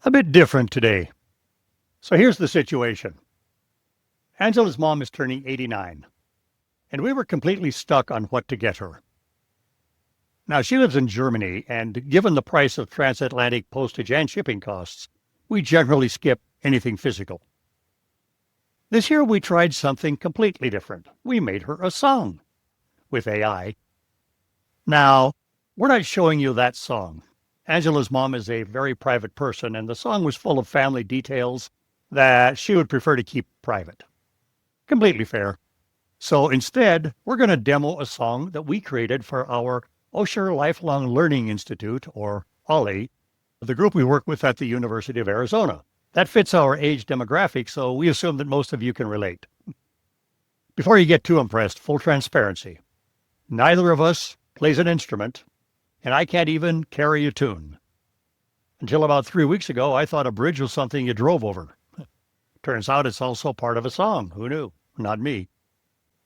A bit different today. So here's the situation. Angela's mom is turning 89, and we were completely stuck on what to get her. Now, she lives in Germany, and given the price of transatlantic postage and shipping costs, we generally skip anything physical. This year, we tried something completely different. We made her a song with AI. Now, we're not showing you that song. Angela's mom is a very private person, and the song was full of family details that she would prefer to keep private. Completely fair. So instead, we're going to demo a song that we created for our Osher Lifelong Learning Institute, or OLLI, the group we work with at the University of Arizona. That fits our age demographic, so we assume that most of you can relate. Before you get too impressed, full transparency. Neither of us plays an instrument, and I can't even carry a tune. Until about 3 weeks ago, I thought a bridge was something you drove over. Turns out it's also part of a song. Who knew? Not me.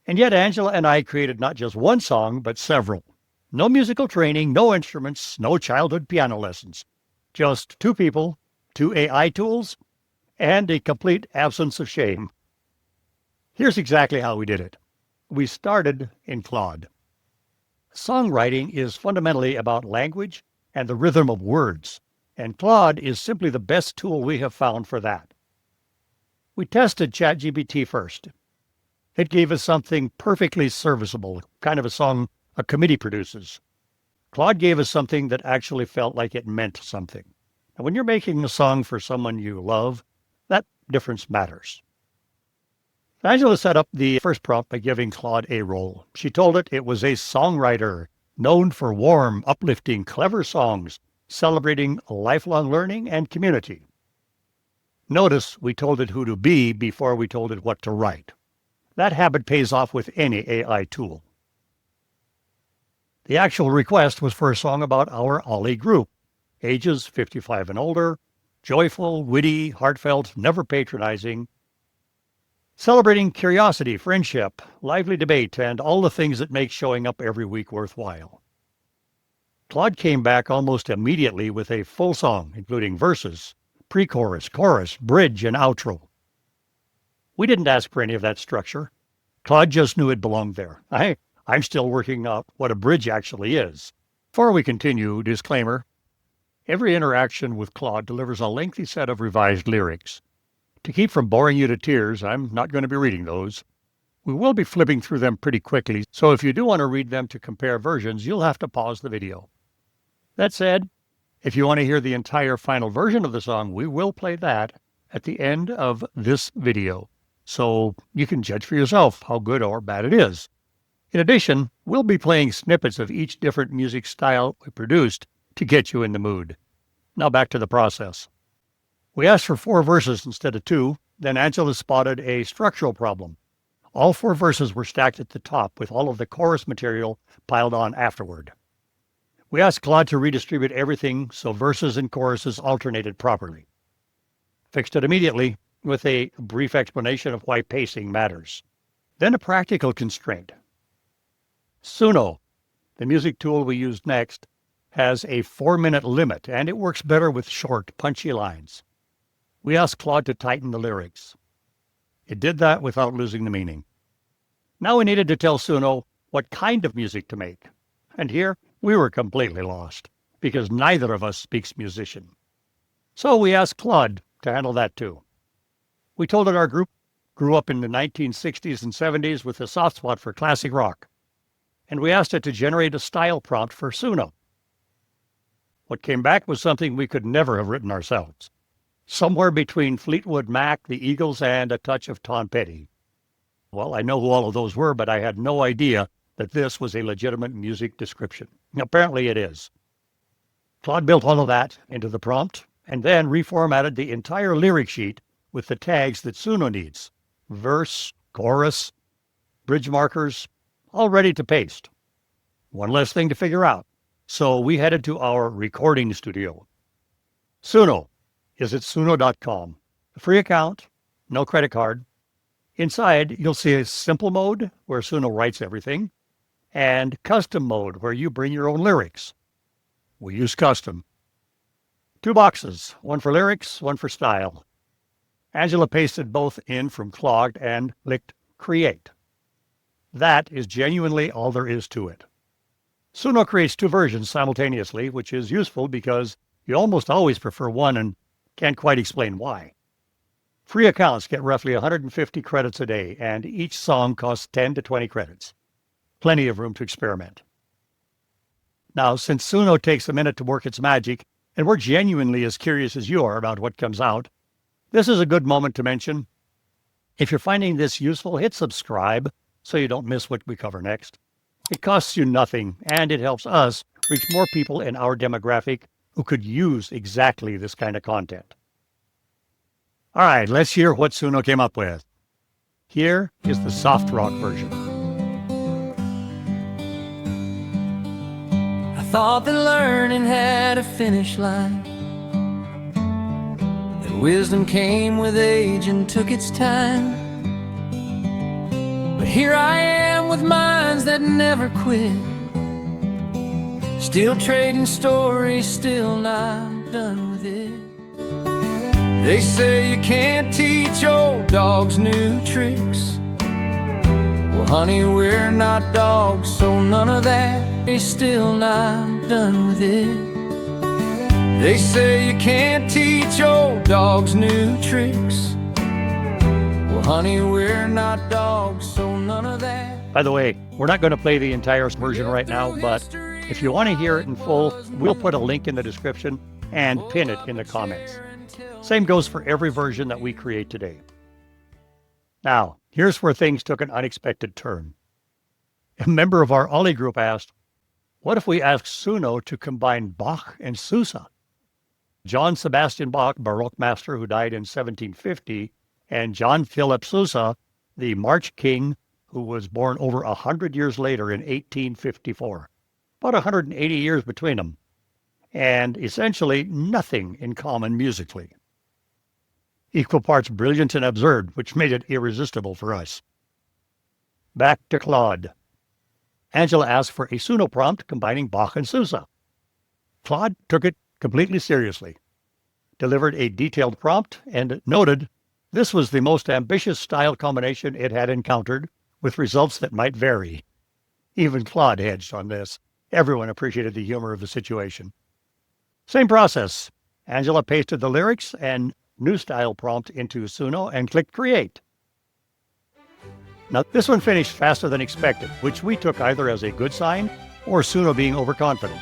And yet Angela and I created not just one song, but several. No musical training, no instruments, no childhood piano lessons. Just two people, two AI tools, and a complete absence of shame. Here's exactly how we did it. We started in Claude. Songwriting is fundamentally about language and the rhythm of words, and Claude is simply the best tool we have found for that. We tested ChatGPT first. It gave us something perfectly serviceable, kind of a song a committee produces. Claude gave us something that actually felt like it meant something. And when you're making a song for someone you love, that difference matters. Angela set up the first prompt by giving Claude a role. She told it was a songwriter known for warm, uplifting, clever songs, celebrating lifelong learning and community. Notice we told it who to be before we told it what to write. That habit pays off with any AI tool. The actual request was for a song about our OLLI group, ages 55 and older, joyful, witty, heartfelt, never patronizing, celebrating curiosity, friendship, lively debate, and all the things that make showing up every week worthwhile. Claude came back almost immediately with a full song, including verses, pre-chorus, chorus, bridge, and outro. We didn't ask for any of that structure. Claude just knew it belonged there. I'm still working out what a bridge actually is. Before we continue, disclaimer. Every interaction with Claude delivers a lengthy set of revised lyrics. To keep from boring you to tears, I'm not going to be reading those. We will be flipping through them pretty quickly, so if you do want to read them to compare versions, you'll have to pause the video. That said, if you want to hear the entire final version of the song, we will play that at the end of this video, so you can judge for yourself how good or bad it is. In addition, we'll be playing snippets of each different music style we produced to get you in the mood. Now back to the process. We asked for 4 verses instead of 2, then Angela spotted a structural problem. All 4 verses were stacked at the top with all of the chorus material piled on afterward. We asked Claude to redistribute everything so verses and choruses alternated properly. Fixed it immediately with a brief explanation of why pacing matters. Then a practical constraint. Suno, the music tool we used next, has a 4-minute limit, and it works better with short, punchy lines. We asked Claude to tighten the lyrics. It did that without losing the meaning. Now we needed to tell Suno what kind of music to make. And here we were completely lost, because neither of us speaks musician. So we asked Claude to handle that too. We told it our group grew up in the 1960s and 70s with a soft spot for classic rock. And we asked it to generate a style prompt for Suno. What came back was something we could never have written ourselves. Somewhere between Fleetwood Mac, the Eagles, and a touch of Tom Petty. Well, I know who all of those were, but I had no idea that this was a legitimate music description. Apparently it is. Claude built all of that into the prompt, and then reformatted the entire lyric sheet with the tags that Suno needs. Verse, chorus, bridge markers, all ready to paste. One less thing to figure out. So we headed to our recording studio. Suno is at suno.com. A free account, no credit card. Inside, you'll see a simple mode where Suno writes everything, and custom mode where you bring your own lyrics. We use custom. Two boxes, one for lyrics, one for style. Angela pasted both in from Claude and clicked Create. That is genuinely all there is to it. Suno creates two versions simultaneously, which is useful because you almost always prefer one and can't quite explain why. Free accounts get roughly 150 credits a day, and each song costs 10 to 20 credits. Plenty of room to experiment. Now, since Suno takes a minute to work its magic, and we're genuinely as curious as you are about what comes out, this is a good moment to mention. If you're finding this useful, hit subscribe so you don't miss what we cover next. It costs you nothing, and it helps us reach more people in our demographic who could use exactly this kind of content. All right, let's hear what Suno came up with. Here is the soft rock version. I thought that learning had a finish line, that wisdom came with age and took its time. But here I am with minds that never quit, still trading stories, still not done with it. They say you can't teach old dogs new tricks. Well, honey, we're not dogs, so none of that. They're still not done with it. They say you can't teach old dogs new tricks. Well, honey, we're not dogs, so none of that. By the way, we're not going to play the entire version right now, but if you want to hear it in full, we'll put a link in the description and pin it in the comments. Same goes for every version that we create today. Now, here's where things took an unexpected turn. A member of our Ollie group asked, what if we asked Suno to combine Bach and Sousa? John Sebastian Bach, Baroque master who died in 1750, and John Philip Sousa, the March king who was born over 100 years later in 1854. About 180 years between them, and essentially nothing in common musically. Equal parts brilliant and absurd, which made it irresistible for us. Back to Claude. Angela asked for a Suno prompt combining Bach and Sousa. Claude took it completely seriously, delivered a detailed prompt, and noted this was the most ambitious style combination it had encountered, with results that might vary. Even Claude hedged on this. Everyone appreciated the humor of the situation. Same process. Angela pasted the lyrics and new style prompt into Suno and clicked Create. Now, this one finished faster than expected, which we took either as a good sign or Suno being overconfident.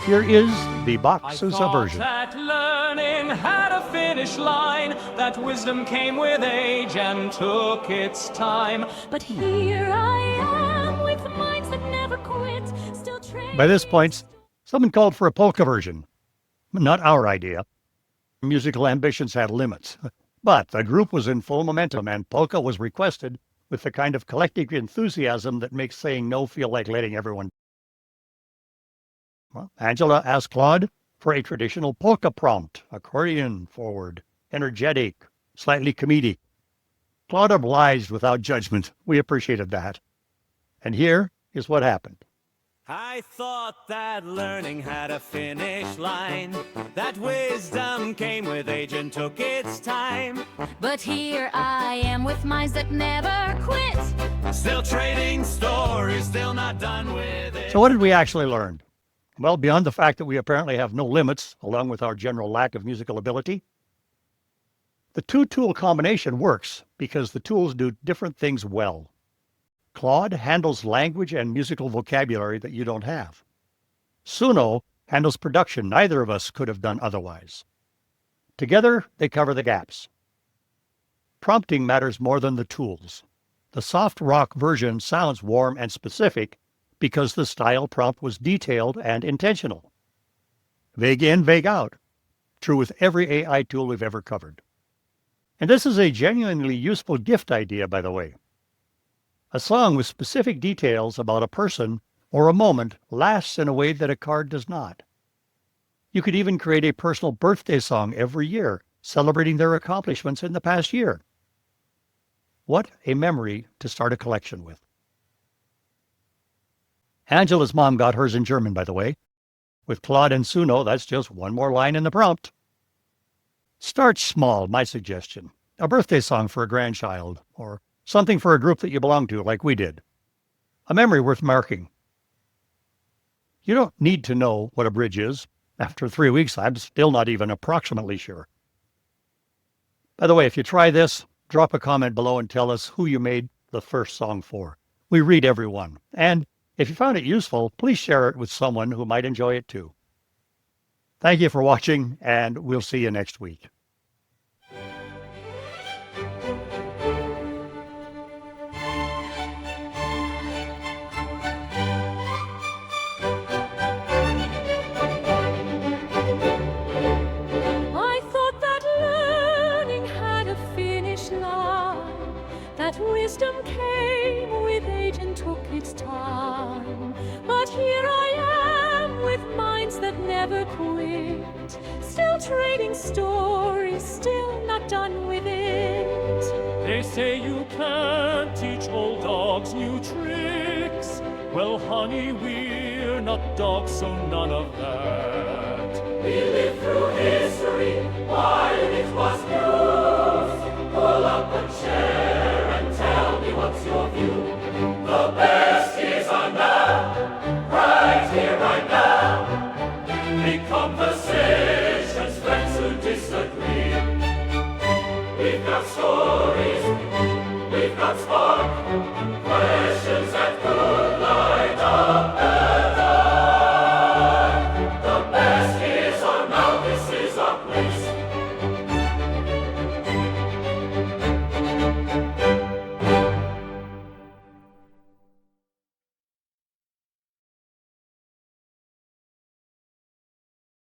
Here is the Bach Sousa version. That learning had a finish line, that wisdom came with age and took its time. But here I am with minds that never quit, still trading. By this point, someone called for a polka version. Not our idea. Musical ambitions had limits. But the group was in full momentum, and polka was requested with the kind of collective enthusiasm that makes saying no feel like letting everyone. Well, Angela asked Claude for a traditional polka prompt, accordion forward, energetic, slightly comedic. Claude obliged without judgment. We appreciated that. And here is what happened. I thought that learning had a finish line, that wisdom came with age and took its time. But here I am with minds that never quit. Still trading stories, still not done with it. So what did we actually learn? Well, beyond the fact that we apparently have no limits, along with our general lack of musical ability, the two-tool combination works because the tools do different things well. Claude handles language and musical vocabulary that you don't have. Suno handles production neither of us could have done otherwise. Together, they cover the gaps. Prompting matters more than the tools. The soft rock version sounds warm and specific because the style prompt was detailed and intentional. Vague in, vague out. True with every AI tool we've ever covered. And this is a genuinely useful gift idea, by the way. A song with specific details about a person or a moment lasts in a way that a card does not. You could even create a personal birthday song every year, celebrating their accomplishments in the past year. What a memory to start a collection with. Angela's mom got hers in German, by the way. With Claude and Suno, that's just one more line in the prompt. Start small, my suggestion. A birthday song for a grandchild, or something for a group that you belong to, like we did. A memory worth marking. You don't need to know what a bridge is. After 3 weeks, I'm still not even approximately sure. By the way, if you try this, drop a comment below and tell us who you made the first song for. We read every one. And if you found it useful, please share it with someone who might enjoy it too. Thank you for watching, and we'll see you next week. I thought that learning had a finish line, that wisdom came with age and took its time. But here I am with minds that never quit, still trading stories, still not done with it. They say you can't teach old dogs new tricks. Well, honey, we're not dogs, so none of that. We live through